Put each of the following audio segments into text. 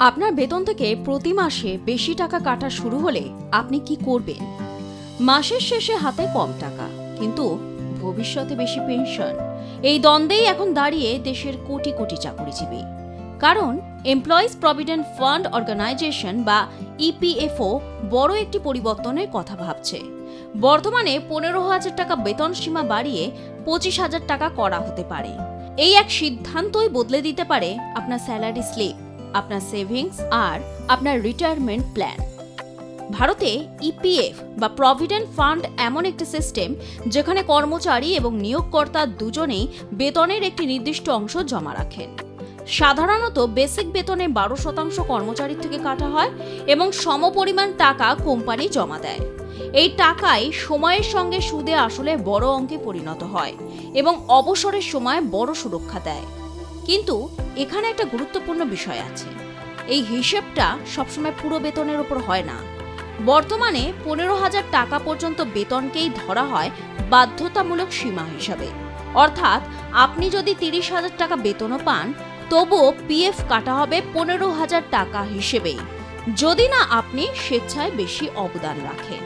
আপনার বেতন থেকে প্রতি মাসে বেশি টাকা কাটা শুরু হলে আপনি কি করবেন? মাসের শেষে হাতে কম টাকা, কিন্তু ভবিষ্যতে বেশি পেনশন। এই দ্বন্দ্বেই এখন দাঁড়িয়ে দেশের কোটি কোটি চাকরিজীবী। কারণ এমপ্লয়িজ প্রভিডেন্ট ফান্ড অর্গানাইজেশন বা ইপিএফও বড় একটি পরিবর্তনের কথা ভাবছে। বর্তমানে 15,000 টাকা বেতন সীমা বাড়িয়ে 25,000 টাকা করা হতে পারে। এই এক সিদ্ধান্তই বদলে দিতে পারে আপনার স্যালারি স্লিপ, আপনার সেভিংস আর আপনার রিটায়ারমেন্ট প্ল্যান। ভারতে ইপিএফ বা প্রভিডেন্ট ফান্ড এমন একটি সিস্টেম যেখানে কর্মচারী এবং নিয়োগকর্তা দুজনেই বেতনের একটি নির্দিষ্ট অংশ জমা রাখেন। সাধারণত বেসিক বেতনে 12% কর্মচারীর থেকে কাটা হয় এবং সমপরিমাণ টাকা কোম্পানি জমা দেয়। এই টাকাই সময়ের সঙ্গে সুদে আসলে বড় অঙ্কে পরিণত হয় এবং অবসরের সময় বড় সুরক্ষা দেয়। কিন্তু এখানে একটা গুরুত্বপূর্ণ বিষয় আছে, এই হিসেবটা সবসময় পুরো বেতনের উপর হয় না। বর্তমানে 15,000 টাকা পর্যন্ত বেতনকেই ধরা হয় বাধ্যতামূলক সীমা হিসাবে। অর্থাৎ আপনি যদি 30,000 টাকা বেতনও পান, তবুও পিএফ কাটা হবে 15,000 টাকা হিসেবেই, যদি না আপনি স্বেচ্ছায় বেশি অবদান রাখেন।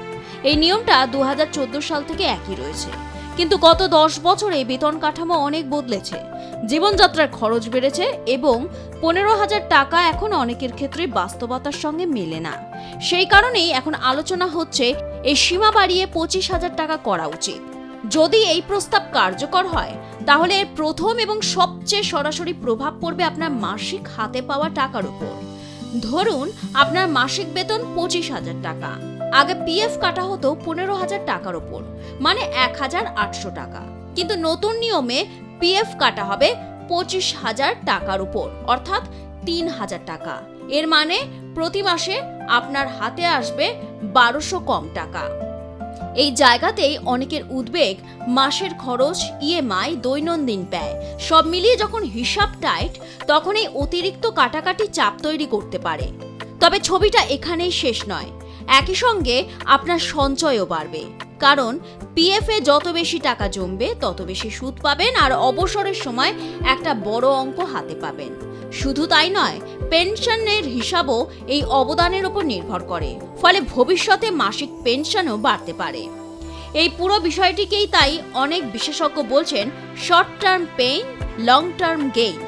এই নিয়মটা 2014 সাল থেকে একই রয়েছে, কিন্তু গত 10 বছরে বেতন কাঠামো অনেক বদলেছে। জীবনযাত্রার খরচ বেড়েছে এবং 15,000 টাকা এখন অনেকের ক্ষেত্রে বাস্তবতার সঙ্গে মেলে না। সেই কারণেই এখন আলোচনা হচ্ছে এই সীমা বাড়িয়ে 25,000 টাকা করা উচিত। যদি এই প্রস্তাব কার্যকর হয়, তাহলে এর প্রথম এবং সবচেয়ে সরাসরি প্রভাব পড়বে আপনার মাসিক হাতে পাওয়া টাকার উপর। ধরুন আপনার মাসিক বেতন 25,000 টাকা, আগে পিএফ কাটা হতো 15,000 টাকার উপর, মানে 1,800 টাকা। কিন্তু নতুন নিয়মে পিএফ কাটা হবে 25,000 টাকার উপর, অর্থাৎ 3,000 টাকা। এর মানে প্রতি মাসে আপনার হাতে আসবে 1200 কম টাকা। এই জায়গাতেই অনেকের উদ্বেগ, মাসের খরচ, ইএমআই, দৈনন্দিন ব্যয় সব মিলিয়ে যখন হিসাব টাইট, তখন এই অতিরিক্ত কাটাকাটি চাপ তৈরি করতে পারে। তবে ছবিটা এখানেই শেষ নয়, একই সঙ্গে আপনার সঞ্চয়ও বাড়বে। কারণ পিএফ এ যত বেশি টাকা জমবে, তত বেশি সুদ পাবেন আর অবসরের সময় একটা বড় অঙ্ক হাতে পাবেন। শুধু তাই নয়, পেনশনের হিসাবও এই অবদানের উপর নির্ভর করে, ফলে ভবিষ্যতে মাসিক পেনশনও বাড়তে পারে। এই পুরো বিষয়টিকেই তাই অনেক বিশেষজ্ঞ বলছেন short term pain, long term gain.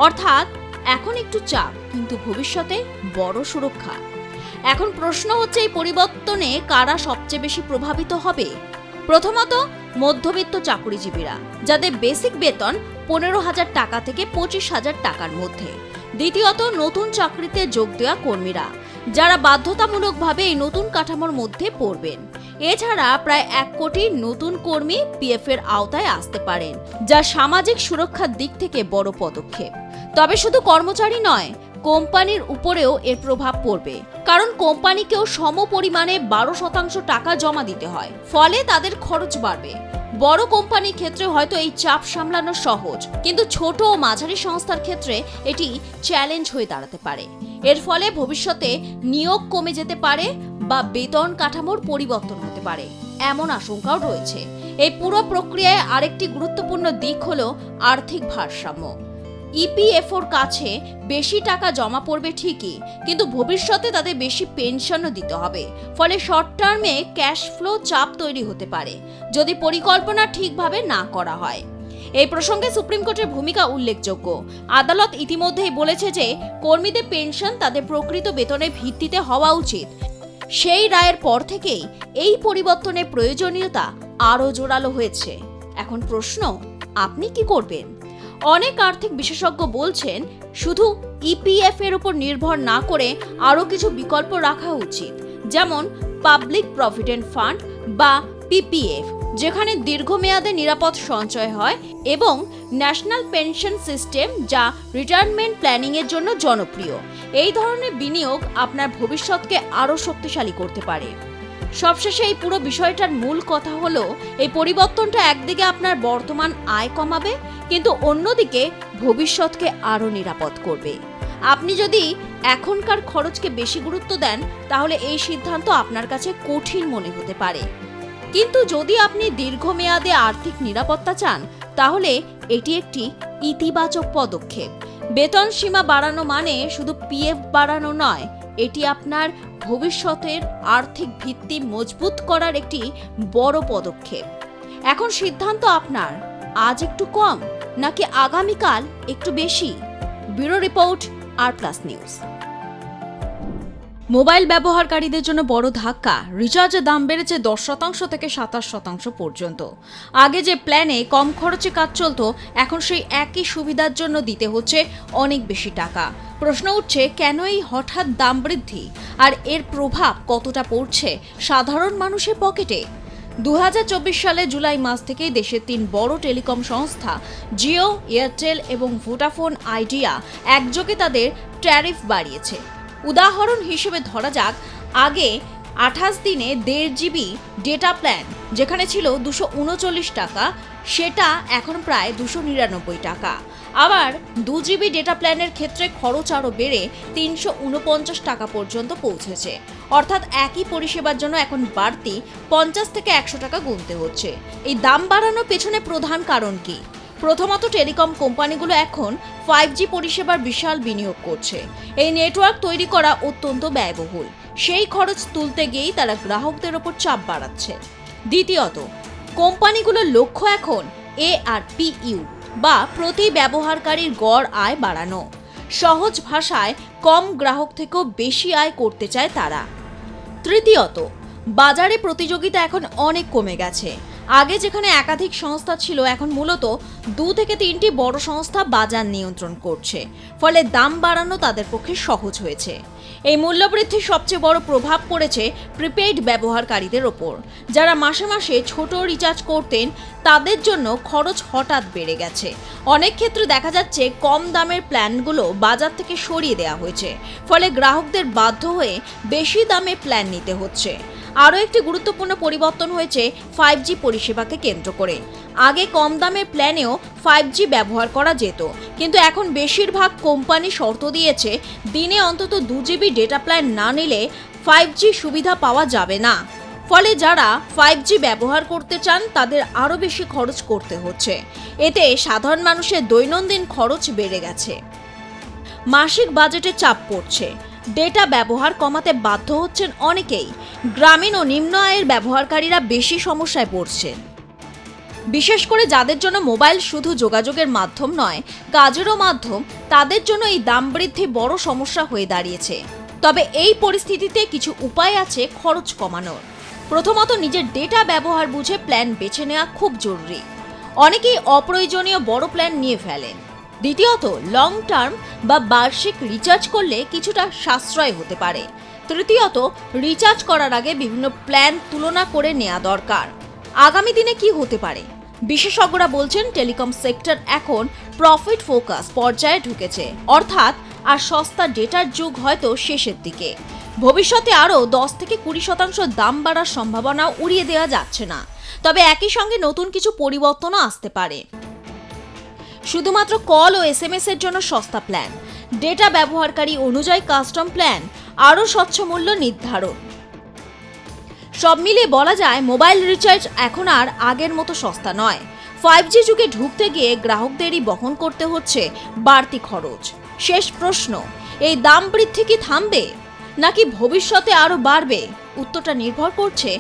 অর্থাৎ এখন একটু চাপ, কিন্তু ভবিষ্যতে বড় সুরক্ষা। এখন প্রশ্ন হচ্ছে, এই পরিবর্তনে কারা সবচেয়ে বেশি প্রভাবিত হবে? প্রথমত মধ্যবিত্ত চাকরিজীবীরা, যাদের বেসিক বেতন 15,000 টাকা থেকে 25,000 টাকার মধ্যে। দ্বিতীয়ত নতুন চাকরিতে যোগ দেওয়া কর্মীরা, যারা বাধ্যতামূলকভাবে এই নতুন কাঠামোর মধ্যে পড়বেন। এছাড়া প্রায় 1 কোটি নতুন কর্মী পিএফ এর আওতায় আসতে পারেন, যা সামাজিক সুরক্ষার দিক থেকে বড় পদক্ষেপ। তবে শুধু কর্মচারী নয়, কোম্পানির উপরেও এর প্রভাব পড়বে, কারণ কোম্পানিকেও সম পরিমাণে 12% টাকা জমা দিতে হয়, ফলে তাদের খরচ বাড়বে। বড় কোম্পানির ক্ষেত্রে হয়তো এই চাপ সামলানো সহজ, কিন্তু ছোট ও মাঝারি সংস্থার ক্ষেত্রে এটি চ্যালেঞ্জ হয়ে দাঁড়াতে পারে। এর ফলে ভবিষ্যতে নিয়োগ কমে যেতে পারে বা বেতন কাঠামোর পরিবর্তন হতে পারে, এমন আশঙ্কাও রয়েছে। এই পুরো প্রক্রিয়ায় আরেকটি গুরুত্বপূর্ণ দিক হলো আর্থিক ভারসাম্য। ইপিএফওর কাছে বেশি টাকা জমা পড়বে ঠিকই, কিন্তু ভবিষ্যতে তাদের বেশি পেনশনও দিতে হবে, ফলে শর্ট টার্মে ক্যাশ ফ্লো চাপ তৈরি হতে পারে যদি পরিকল্পনা ঠিকভাবে না করা হয়। এই প্রসঙ্গে সুপ্রিম কোর্টের ভূমিকা উল্লেখযোগ্য। আদালত ইতিমধ্যেই বলেছে যে কর্মীদের পেনশন তাদের প্রকৃত বেতনের ভিত্তিতে হওয়া উচিত। সেই রায়ের পর থেকেই এই পরিবর্তনের প্রয়োজনীয়তা আরও জোরালো হয়েছে। এখন প্রশ্ন, আপনি কি করবেন? অনেক আর্থিক বিশেষজ্ঞ বলছেন শুধু ইপিএফ এর উপর নির্ভর না করে আরও কিছু বিকল্প রাখা উচিত, যেমন পাবলিক প্রভিডেন্ট ফান্ড বা পিপিএফ, যেখানে দীর্ঘমেয়াদে নিরাপদ সঞ্চয় হয়, এবং ন্যাশনাল পেনশন সিস্টেম, যা রিটায়ারমেন্ট প্ল্যানিং এর জন্য জনপ্রিয়। এই ধরনের বিনিয়োগ আপনার ভবিষ্যৎকে আরও শক্তিশালী করতে পারে। সবশেষে এই পুরো বিষয়টার মূল কথা হলো, এই পরিবর্তনটা একদিকে আপনার বর্তমান আয় কমাবে, কিন্তু অন্যদিকে ভবিষ্যৎকে আরও নিরাপদ করবে। আপনি যদি এখনকার খরচকে বেশি গুরুত্ব দেন, তাহলে এই সিদ্ধান্ত আপনার কাছে কঠিন মনে হতে পারে। কিন্তু যদি আপনি দীর্ঘমেয়াদে আর্থিক নিরাপত্তা চান, তাহলে এটি একটি ইতিবাচক পদক্ষেপ। বেতন সীমা বাড়ানো মানে শুধু পিএফ বাড়ানো নয়, এটি আপনার ভবিষ্যতের আর্থিক ভিত্তি মজবুত করার একটি বড় পদক্ষেপ। এখন সিদ্ধান্ত আপনার, আজ একটু কম নাকি আগামীকাল একটু বেশি। ব্যুরো রিপোর্ট, আর প্লাস নিউজ। মোবাইল ব্যবহারকারীদের জন্য বড় ধাক্কা, রিচার্জের দাম বেড়েছে 10% থেকে 27% পর্যন্ত। আগে যে প্ল্যানে কম খরচে কাজ চলতো, এখন সেই একই সুবিধার জন্য দিতে হচ্ছে অনেক বেশি টাকা। প্রশ্ন উঠছে, কেন এই হঠাৎ দাম বৃদ্ধি, আর এর প্রভাব কতটা পড়ছে সাধারণ মানুষের পকেটে। 2024 সালে জুলাই মাস থেকে দেশের 3 বড় টেলিকম সংস্থা জিও, এয়ারটেল এবং ভোডাফোন আইডিয়া একযোগে তাদের ট্যারিফ বাড়িয়েছে। উদাহরণ হিসেবে ধরা যাক, আগে 28 দিনে 1.5 জিবি ডেটা প্ল্যান যেখানে ছিল 239 টাকা, সেটা এখন প্রায় 299 টাকা। আবার 2 জিবি ডেটা প্ল্যানের ক্ষেত্রে খরচ আরও বেড়ে 349 টাকা পর্যন্ত পৌঁছেছে। অর্থাৎ একই পরিষেবার জন্য এখন বাড়তি 50 থেকে 100 টাকা গুনতে হচ্ছে। এই দাম বাড়ানোর পেছনে প্রধান কারণ কি? প্রথমত, টেলিকম কোম্পানিগুলো এখন 5G পরিষেবার বিশাল বিনিয়োগ করছে। এই নেটওয়ার্ক তৈরি করা অত্যন্ত ব্যয়বহুল। সেই খরচ তুলতে গিয়েই তারা গ্রাহকদের ওপর চাপ বাড়াচ্ছে। দ্বিতীয়ত, কোম্পানিগুলোর লক্ষ্য এখন ARPU বা প্রতি ব্যবহারকারীর গড় আয় বাড়ানো। সহজ ভাষায়, কম গ্রাহক থেকেও বেশি আয় করতে চায় তারা। তৃতীয়ত, বাজারে প্রতিযোগিতা এখন অনেক কমে গেছে। আগে যেখানে একাধিক সংস্থা ছিল, এখন মূলত 2 থেকে 3টি বড় সংস্থা বাজার নিয়ন্ত্রণ করছে। ফলে দাম বাড়ানো তাদের পক্ষে সহজ হয়েছে। এই মূল্যবৃদ্ধির সবচেয়ে বড় প্রভাব পড়েছে প্রিপেইড ব্যবহারকারীদের ওপর। যারা মাসে মাসে ছোট রিচার্জ করতেন, তাদের জন্য খরচ হঠাৎ বেড়ে গেছে। অনেক ক্ষেত্রে দেখা যাচ্ছে কম দামের প্ল্যানগুলো বাজার থেকে সরিয়ে দেওয়া হয়েছে। ফলে গ্রাহকদের বাধ্য হয়ে বেশি দামে প্ল্যান নিতে হচ্ছে। আরও একটি গুরুত্বপূর্ণ পরিবর্তন হয়েছে 5G পরিষেবাকে কেন্দ্র করে। আগে কম দামের প্ল্যানেও 5G ব্যবহার করা যেত, কিন্তু এখন বেশিরভাগ কোম্পানি শর্ত দিয়েছে দিনে অন্তত 2 জিবি ডেটা প্ল্যান না নিলে 5G সুবিধা পাওয়া যাবে না। ফলে যারা 5G ব্যবহার করতে চান, তাদের আরও বেশি খরচ করতে হচ্ছে। এতে সাধারণ মানুষের দৈনন্দিন খরচ বেড়ে গেছে। মাসিক বাজেটে চাপ পড়ছে। ডেটা ব্যবহার কমাতে বাধ্য হচ্ছেন অনেকেই। গ্রামীণ ও নিম্ন আয়ের ব্যবহারকারীরা বেশি সমস্যায় পড়ছেন। বিশেষ করে যাদের জন্য মোবাইল শুধু যোগাযোগের মাধ্যম নয়, কাজেরও মাধ্যম, তাদের জন্য এই দাম বৃদ্ধি বড় সমস্যা হয়ে দাঁড়িয়েছে। তবে এই পরিস্থিতিতে কিছু উপায় আছে খরচ কমানোর। প্রথমত, নিজের ডেটা ব্যবহার বুঝে প্ল্যান বেছে নেওয়া খুব জরুরি। অনেকেই অপ্রয়োজনীয় বড় প্ল্যান নিয়ে ফেলেন। দ্বিতীয়ত, লং টার্ম বা বার্ষিক রিচার্জ করলে কিছুটা সাশ্রয় হতে পারে। তৃতীয়ত, রিচার্জ করার আগে বিভিন্ন প্ল্যান তুলনা করে নেওয়া দরকার। আগামী দিনে কি হতে পারে? বিশেষজ্ঞরা বলছেন, টেলিকম সেক্টর এখন প্রফিট ফোকাস পর্যায়ে ঢুকেছে। অর্থাৎ আর সস্তা ডেটার যুগ হয়তো শেষের দিকে। ভবিষ্যতে আরও 10 থেকে 20% দাম বাড়ার সম্ভাবনা উড়িয়ে দেওয়া যাচ্ছে না। তবে একই সঙ্গে নতুন কিছু পরিবর্তনও আসতে পারে। শুধুমাত্র কল ও SMS এর জন্য সস্তা প্ল্যান, ডেটা ব্যবহারকারী অনুযায়ী কাস্টম প্ল্যান, আরও স্বচ্ছ মূল্য নির্ধারণ। সব মিলিয়ে বলা যায়, মোবাইল রিচার্জ এখন আর আগের মতো সস্তা নয়। 5G যুগে ঢুকতে গিয়ে গ্রাহকদেরই বহন করতে হচ্ছে বাড়তি খরচ। শেষ প্রশ্ন, এই দাম বৃদ্ধি কি থামবে নাকি ভবিষ্যতে আরও বাড়বে? উত্তরটা নির্ভর করছে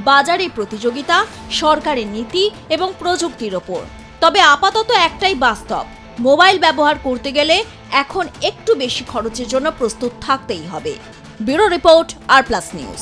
বাজারে প্রতিযোগিতা, সরকারের নীতি এবং প্রযুক্তির ওপর। তবে আপাতত একটাই বাস্তব, মোবাইল ব্যবহার করতে গেলে এখন একটু বেশি খরচের জন্য প্রস্তুত থাকতেই হবে। ব্যুরো রিপোর্ট, আর প্লাস নিউজ।